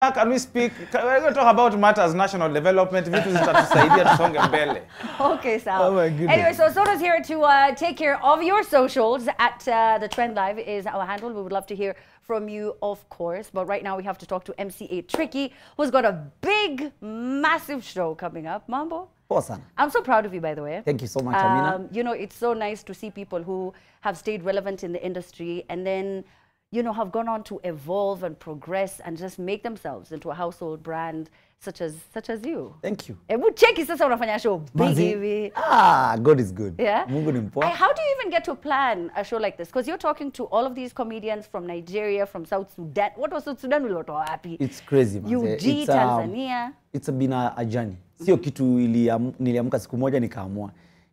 Can we speak? We're going to talk about matters national development. Okay, so oh my goodness. Anyway, so Soto's here to take care of your socials. At the Trend Live is our handle. We would love to hear from you, of course. But right now we have to talk to MCA Tricky, who's got a big, massive show coming up. Mambo? Awesome. I'm so proud of you, by the way. Thank you so much, Amina. You know, it's so nice to see people who have stayed relevant in the industry and then, you know, have gone on to evolve and progress and just make themselves into a household brand such as you. Thank you. Hebu cheki sasa unafanya show big hivi. God is good. Yeah. Mungu ni mpoa. How do you even get to plan a show like this? Because you're talking to all of these comedians from Nigeria, from South Sudan. What was South Sudan? Happy. It's crazy, man. UG, Tanzania. It's been a journey. Sio kitu niliamka siku moja nikaamua.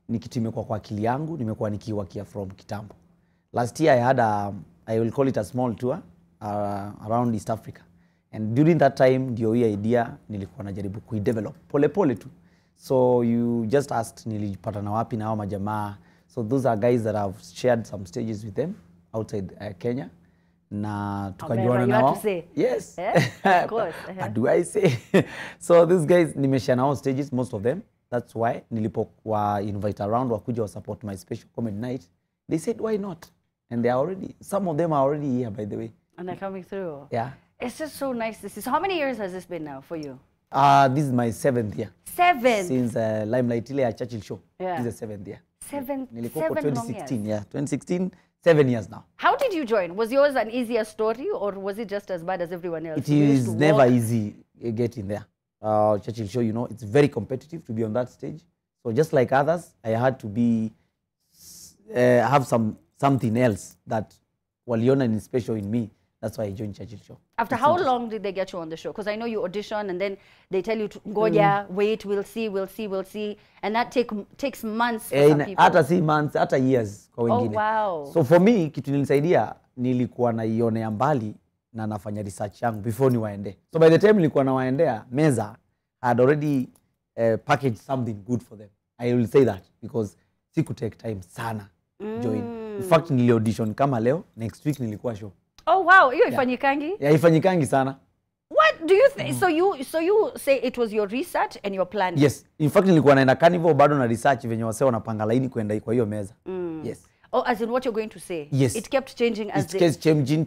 Ni kitu imekuwa kwa akili yangu, nimekuwa nikiwakia from kitambo. Last year I had I will call it a small tour around East Africa. And during that time, ndio hii idea nilikuwa najaribu kuidevelop pole pole tu. So you just asked nilipata na wapi na hao majamaa. So those are guys that I've shared some stages with them outside Kenya. Na tukajuana nao. Yes. Yeah, of course. What do I say? So these guys nimeshare nao stages, most of them. That's why nilipokuwa invite around wakuja wa support my special comedy night. They said why not? And they are already, some of them are already here, by the way. And they're coming through. Yeah. It's just so nice to see. So how many years has this been now for you? This is my 7th year. 7th? Since Limelight ile at Churchill Show. Yeah. This is the 7th year. 7 2016, yeah. 2016, 7 years now. How did you join? Was yours an easier story or was it just as bad as everyone else? It is never easy getting there. Churchill Show, you know, it's very competitive to be on that stage. So just like others, I had to be, have something else that waliona ni special in me. That's why I joined Churchill Show. After how long did they get you on the show? Because I know you audition and then they tell you to go, wait, we'll see. And that takes months for some people. Hata si months, hata years kwa wengine. Oh, wow. So for me, kitu nilisaidia, nilikuwa naionea mbali na nafanya research yangu before niwaende. So by the time nilikuwa nawaendea, Meza had already packaged something good for them. I will say that because siku take time sana join. In fact, nili audition kama leo, next week nilikuwa show. Oh wow, hiyo ifanyikangi? Yeah, ifanyikangi sana. What do you think? So you say it was your research and your planning? Yes. In fact, nilikuwa naenda carnival bado na research venye wasee wanapanga laini kwenda kwa hiyo meza. Yes. Oh, as in what you're going to say? Yes. It kept changing as it kept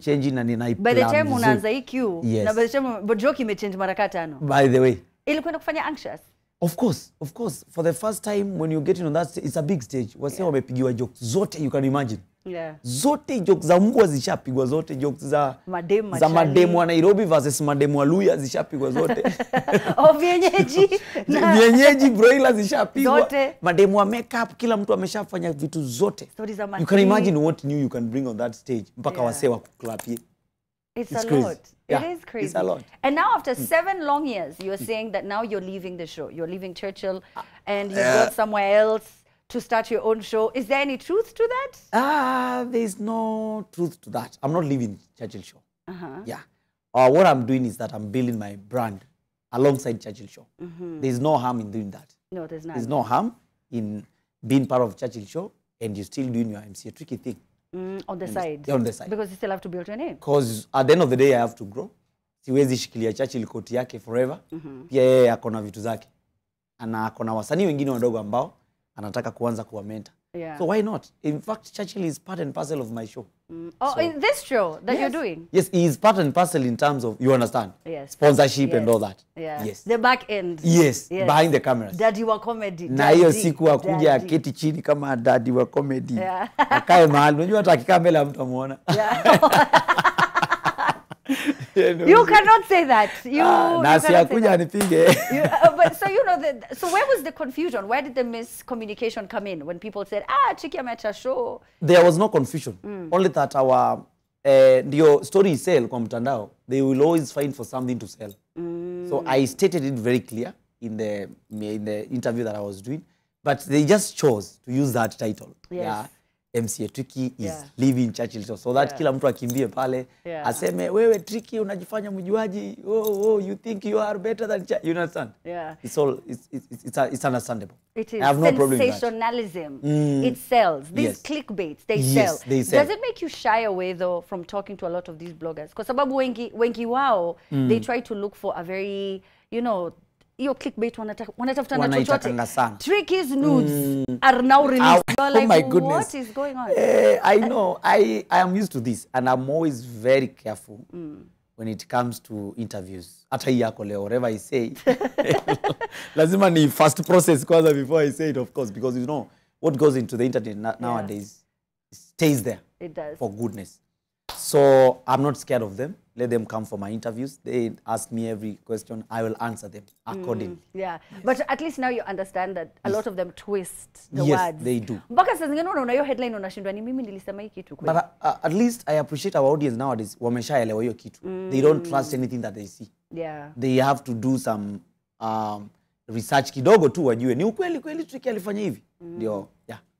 changing na nina by the time unaanza hii queue, yes. Na by the time but joke imechange mara katano. By the way. Ilikwenda kufanya anxious? Of course. For the first time when you get on that stage, it's a big stage. Wasee wamepigiwa jokes zote you can imagine. Yeah. Zote jokes za mbwa zishapigwa zote, jokes za mademu wa Nairobi versus mademu wa Luya zishapigwa zote. Oh, vienyeji. Vienyeji broiler zishapigwa. Zote. Mademu wa makeup, kila mtu ameshafanya vitu zote. You can imagine what new you can bring on that stage. Mpaka wasee wa kuklapie. It's a lot. Yeah, it is crazy. It's a lot. And now after 7 long years, you're saying that now you're leaving the show. You're leaving Churchill and you got somewhere else to start your own show. Is there any truth to that? There's no truth to that. I'm not leaving Churchill Show. Yeah. What I'm doing is that I'm building my brand alongside Churchill Show. There's no harm in doing that. No, there's not. There's no harm in being part of Churchill Show and you're still doing your MCA Tricky thing. On the side? On the side. Because you still have to build your name. Because at the end of the day, I have to grow. Siwezi shikilia Churchill koti yake forever. Pia yeye akona vitu zake. Ana akona wasanii wengine wadogo ambao anataka kuanza kuwa mentor. Yeah. So why not? In fact, Churchill is part and parcel of my show. Oh, so, in this show that you're doing? Yes, he is part and parcel in terms of, you understand? Yes. Sponsorship and all that. Yeah. Yes. The back end. Yes, behind the cameras. Daddy wa comedy. Na hiyo siku akuja aketi chini kama daddy wa comedy. Akae mahali. Unajua hata akikaa mbele ya mtu amuona. You cannot say that. Nasi akuja anipige. But so you know, so where was the confusion? Where did the miscommunication come in when people said, Tricky ameacha show? There was no confusion. Only that our ndio story sell kwa mtandao, they will always find for something to sell. So I stated it very clear in the interview that I was doing, but they just chose to use that title. Yes. Yeah. MCA Tricky is living Churchill Show. So that kila mtu akimbie pale, aseme, wewe Tricky unajifanya mjuaji, oh, you think you are better than you understand? Yeah. It's understandable. It is. I have no problem with that. Sensationalism. It sells. These clickbaits, they sell. They sell. Does it make you shy away though from talking to a lot of these bloggers? Because sababu wengi wao, they try to look for a very, you know, your clickbait wanatafutana chochote. Tricky's nudes are now released. You're like, my goodness. What is going on? I know. I am used to this, and I'm always very careful when it comes to interviews. Hata hii yako leo, whatever I say, lazima ni first process kwanza before I say it, of course, because you know what goes into the internet nowadays stays there. It does. For goodness. So I'm not scared of them. Let them come for my interviews. They ask me every question. I will answer them accordingly. Yeah. But at least now you understand that a lot of them twist the words. Yes, they do. Mpaka saa zingine unaona hiyo headline unashindwa ni mimi nilisema hii kitu kweli. But at least I appreciate our audience nowadays. Wameshaelewa hiyo kitu. They don't trust anything that they see. Yeah. They have to do some research kidogo tu wajue ni ukweli kweli Tricky alifanya hivi. Ndio,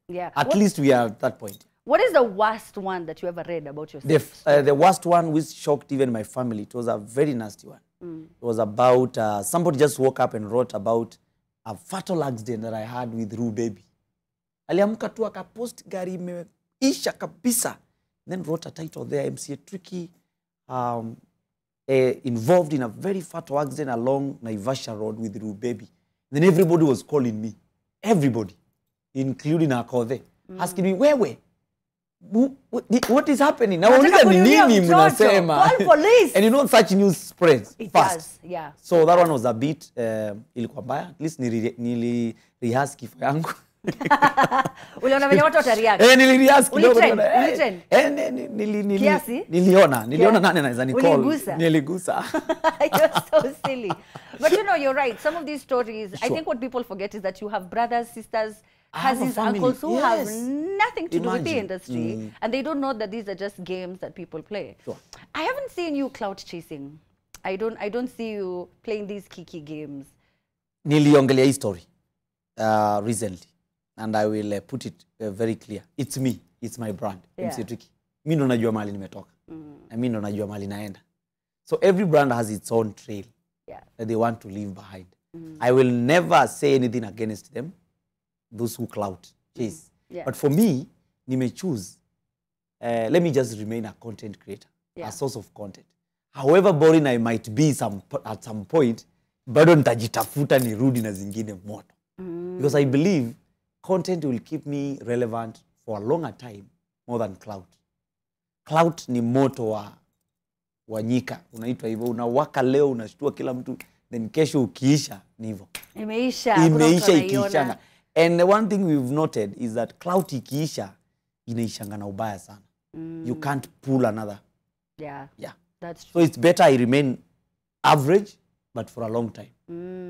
yeah. At least we are at that point. What is the worst one that you ever read about yourself? The worst one which shocked even my family, it was a very nasty one. It was about, somebody just woke up and wrote about a fatal accident that I had with Rue Baby. Aliamka tu akapost gari imeisha kabisa. Then wrote a title there, MCA Tricky, involved in a very fatal accident along Naivasha Road with Rue Baby. Then everybody was calling me. Everybody, including Akothe, asking me, where? What is happening? Now, call police. And you know such news spreads fast. Does, yeah. So that one was a bit ilikuwa mbaya. At least nili-rehearse kifo yangu. Uliona vile watu watareact? Nili-rehearse kidogo. Niliona nani anaweza ni call. Niligusa. You're so silly. But you know, you're right. Some of these stories, I think what people forget is that you have brothers, sisters, cousins, uncles who have nothing to do with the industry, and they don't know that these are just games that people play. Sure. I haven't seen you clout chasing. I don't see you playing these kiki games. Niliongelea hii story recently, and I will put it very clear. It's me. It's my brand. MCA Tricky. Mimi ndo najua mahali nimetoka. Na mimi ndo najua mahali naenda. So every brand has its own trail that they want to leave behind. I will never say anything against them. Those who clout chase. But for me, choose. Let me just remain a content creator, a source of content. However boring I might be at some point, bado nitajitafuta nirudi na zingine moto. Because I believe content will keep me relevant for a longer time more than clout. Clout ni moto wa nyika. Unaitwa hivyo, unawaka leo, unashtua kila mtu, then kesho ukiisha ni hivyo. Imeisha ikiishanga. And the one thing we've noted is that clout ikiisha inaishanga na ubaya sana. You can't pull another. Yeah. That's true. So it's better I remain average but for a long time.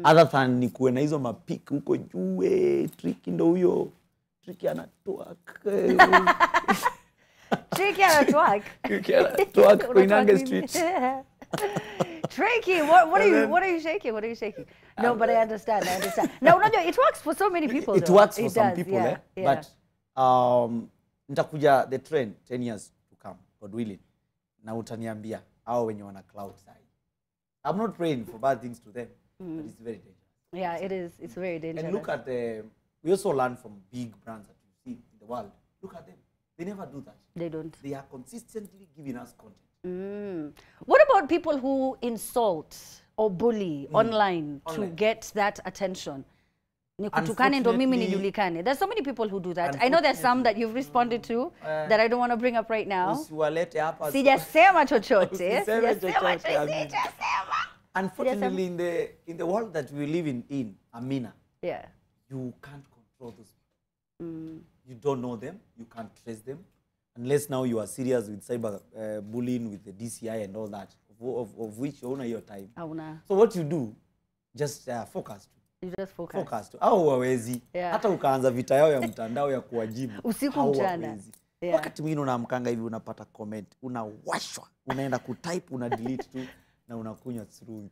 Other than nikuwe na hizo mapik huko juu, Tricky ndo huyo. Tricky anatwak. Tricky anatwak. Tricky anatwak Koinange Street. Tricky, what are you shaking? What are you shaking? No, but I understand. Now, it works for so many people. It works for some people, but nitakuja the trend 10 years to come, God willing. Na utaniambia hao wenye wana cloud side. I'm not praying for bad things to them, but it's very dangerous. Yeah, it is. It's very dangerous. And look at we also learn from big brands that you see in the world. Look at them. They never do that. They don't. They are consistently giving us content. What about people who insult or bully online to get that attention? Nikutukane ndo mimi nijulikane. There's so many people who do that. I know there's some that you've responded to that I don't want to bring up right now. Sijasema chochote. Unfortunately, in the world that we live in Amina, you can't control those people. You don't know them. You can't trace them. Unless now you are serious with cyber bullying, with the DCI and all that, of which you own your time. So what you do, just focus. You just focus. Au wawezi. Hata ukaanza vita yao ya mtandao ya kuwajibu. Usiku mchana. Wakati mwingine unaamkanga hivi unapata comment, unawashwa, unaenda kutype, una delete tu. na unakunywa strungi.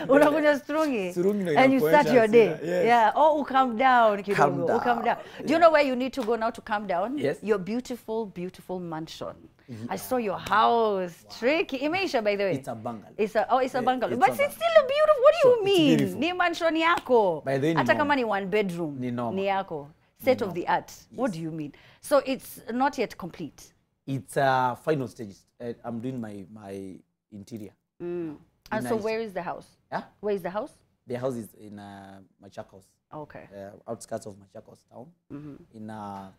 Unakunywa strungi. And you start your day. Yes. Yeah. Oh, calm down kidogo. Calm down. Do you know where you need to go now to calm down? Yes. Your beautiful, beautiful mansion. I saw your house. Wow. Tricky. Imeisha, by the way. It's a bungalow. It's a bungalow. But it's still a beautiful. What do you mean? Beautiful. Ni mansion yako. By the way, hata kama ni one bedroom. Ni yako. State of the art. Yes. What do you mean? So it's not yet complete. It's final stages. I'm doing my interior. And so where is the house? Yeah? Where is the house? The house is in Machakos. Okay. Outskirts of Machakos town. In a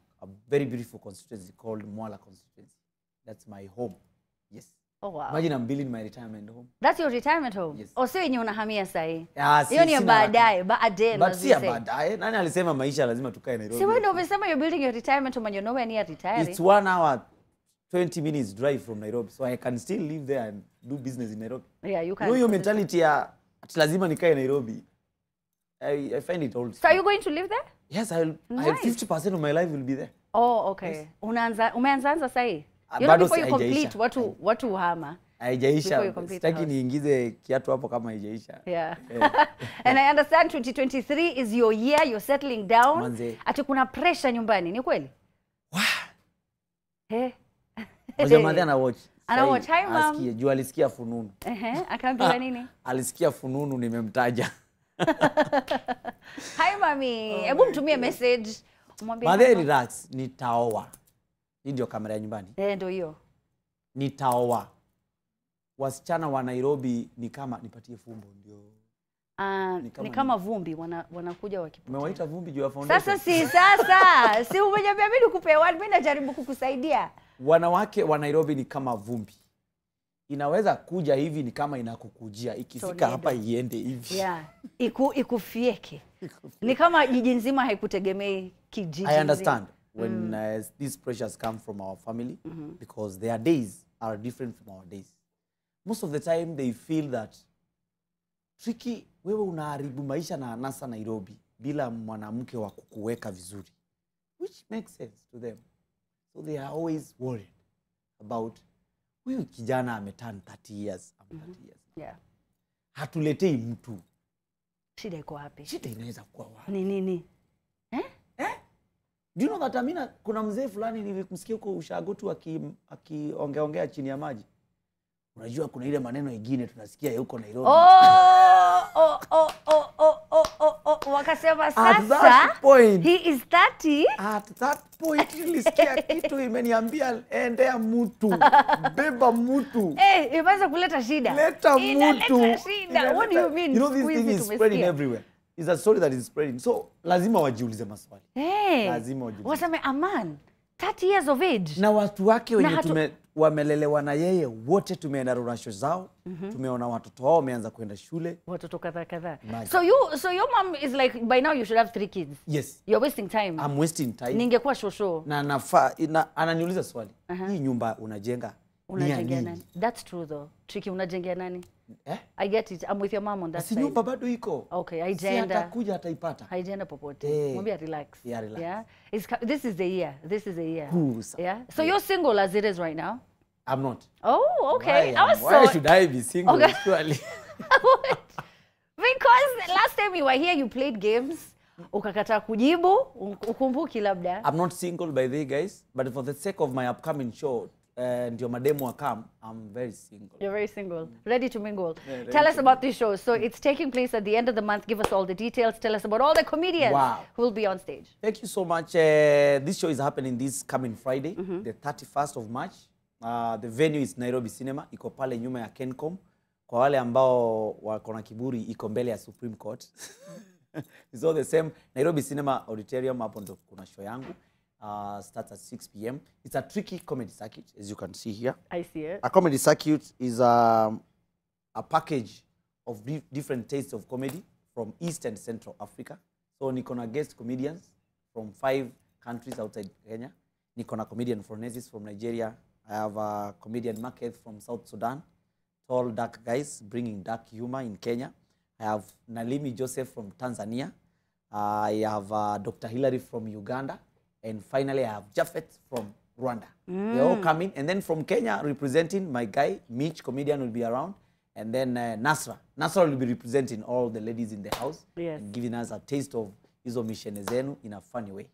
very beautiful constituency called Mwala constituency. That's my home. Yes. Oh wow. Imagine I'm building my retirement home. That's your retirement home? Yes. Oh, sio yenye unahamia sahi. Hiyo ni baadaye, baadaye. But si baadaye. Nani alisema maisha lazima tukae Nairobi? Si wewe ndio umesema you're building your retirement home and you're nowhere near retiring. It's 1 hour 20 minutes drive from Nairobi, so I can still live there and do business in Nairobi. Yeah, you can. Your mentality ya lazima nikae Nairobi. I find it old. So are you going to live there? Yes, I 50% of my life will be there. Oh, okay. Yes. Umeanza sahi? Before you complete watu uhama. Haijaisha. Sitaki niingize kiatu hapo kama haijaisha. Yeah. And I understand 2023 is your year, you're settling down. Ati kuna pressure nyumbani, ni kweli? Wow. Moja madhe ana watch. Ana watch. Hi mom. Asikie, juu alisikia fununu. Akaambiwa nini? Alisikia fununu nimemtaja. Hi mami. Hebu mtumie message. Mwambie madhe relax, nitaoa. Hii ndio kamera ya nyumbani. Ndio hiyo. Nitaoa. Wasichana wa Nairobi ni kama nipatie fumbo ndio. Ni kama vumbi wanakuja wakipotea. Umewaita vumbi juu ya foundation. Sasa si umeniambia mimi nikupe word, mimi najaribu kukusaidia. Wanawake wa Nairobi ni kama vumbi. Inaweza kuja hivi ni kama inakukujia. Ikifika hapa iende hivi. Yeah. Ikufieke. Ni kama jiji nzima haikutegemei kijiji. I understand when these pressures come from our family because their days are different from our days. Most of the time they feel that Tricky, wewe unaharibu maisha na anasa Nairobi bila mwanamke wa kukuweka vizuri. Which makes sense to them. So they are always worried about huyu kijana ameturn 30 years. Yeah. Hatuletei mtu. Shida iko wapi? Shida inaweza kuwa wapi? Nini? Do you know that Amina, kuna mzee fulani nilimsikia huko ushago tu akiongea chini ya maji. Unajua kuna ile maneno mengine tunasikia huko Nairobi. Wakasema sasa he is 30. At that point nilisikia kitu imeniambia endea mtu. Beba mtu. Imeanza kuleta shida. Leta mtu. What do you mean? You know this thing is spreading everywhere. It's a story that is spreading. So lazima wajiulize maswali. Lazima wajiulize. Waseme Aman 30 years of age. Na watu wake wenye wamelelewa na yeye wote tumeenda runasho zao. Tumeona watoto wao wameanza kwenda shule. Watoto kadhaa. So your mom is like by now you should have 3 kids. Yes. You're wasting time. I'm wasting time. Ningekuwa shosho. Na ananiuliza swali. Hii nyumba unajenga nani? That's true though. Tricky, unajengea nani? I get it. I'm with your mom on that side. Si nyumba bado iko. Okay, haijaenda. Si atakuja ataipata. Haijaenda popote. Mwambie relax. Yeah, relax. Yeah. This is the year. Yeah. So you're single as it is right now? I'm not. Oh, okay. Why should I be single actually? Because last time you were here you played games. Ukakataa kujibu, ukumbuki labda. I'm not single by the way guys, but for the sake of my upcoming show and your mademo come, I'm very single. You're very single. Ready to mingle. Yeah, tell us about this show. So it's taking place at the end of the month. Give us all the details. Tell us about all the comedians who will be on stage. Thank you so much. This show is happening this coming Friday, the 31st of March. The venue is Nairobi Cinema. Iko pale nyuma ya Kencom. Kwa wale ambao wako na kiburi, iko mbele ya Supreme Court. It's all the same. Nairobi Cinema Auditorium, hapo ndo kuna show yangu. Starts at 6 p.m. It's a tricky comedy circuit, as you can see here. I see it. A comedy circuit is a package of different tastes of comedy from East and Central Africa. So niko na guest comedians from 5 countries outside Kenya. Niko na comedian Phronesis from Nigeria. I have a comedian Market from South Sudan. Tall, dark guys bringing dark humor in Kenya. I have Nalimi Joseph from Tanzania. I have Dr. Hilary from Uganda. And finally, I have Jafet from Rwanda. They're all coming. And then from Kenya, representing my guy, Mitch, comedian, will be around. And then Nasra. Nasra will be representing all the ladies in the house. Yes. And giving us a taste of hizo mishene zenu in a funny way.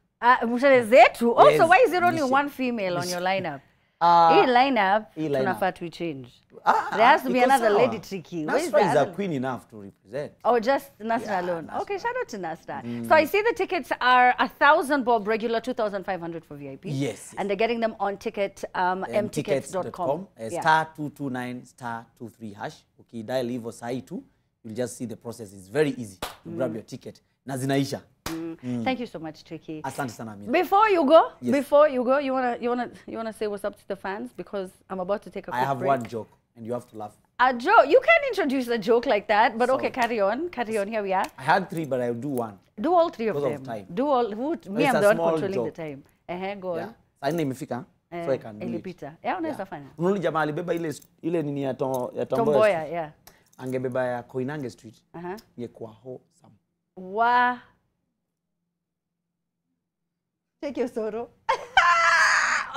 Mshale zetu. Also, Yes, why is there only mission. one female on your lineup? Hii lineup, tunafaa to change. There has to be another lady Tricky. Nasra is a queen enough to represent. Oh, just Nasra alone. Okay, shout out to Nasra. So I see the tickets are 1,000 bob regular, 2,500 for VIP. Yes. And they're getting them on ticket, mtickets.com. Star 229 star 23 hash. Okay, dial hivyo sahi tu. You'll just see the process. It's very easy to grab your ticket. Na zinaisha. Thank you so much, Tricky. Asante sana Amina. Before you go, Yes. you wanna say what's up to the fans, because I'm about to take a quick I have break. one joke and you have to laugh. A joke? You can introduce a joke like that, but okay, Sorry. carry on. Here we are. I had 3, but I'll do one. Do all 3 of Because them. of time. Do all. Me, it's I'm a the one small controlling joke. the time. Go Yeah. on. Sasa nimefika. So I can do it. Ilipita. Yeah, unaweza fanya. Unaona jamaa alibeba ile nini ya Tomboya, yeah. Angebeba ya Koinange Street. Ingekuwa wholesome. Wa. Take your sorrow.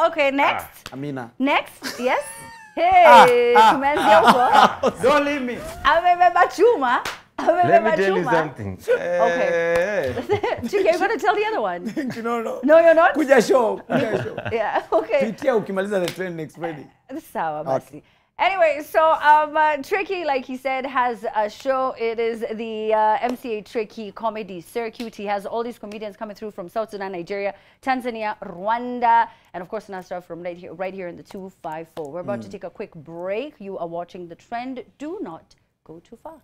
Okay, next. Amina. Next, yes. Hey, tumeanzia huko. Don't leave me. Amebeba chuma. Let me tell you something. Okay. Tricky, are you going to tell the other one? No. No, you're not? Kuja show. Yeah, okay. Pitia ukimaliza the train next Friday. Sawa basi. Anyway, so Tricky, like he said, has a show. It is the MCA Tricky Comedy Circuit. He has all these comedians coming through from South Sudan, Nigeria, Tanzania, Rwanda, and of course Nasra from right here in the 254. We're about to take a quick break. You are watching The Trend. Do not go too far.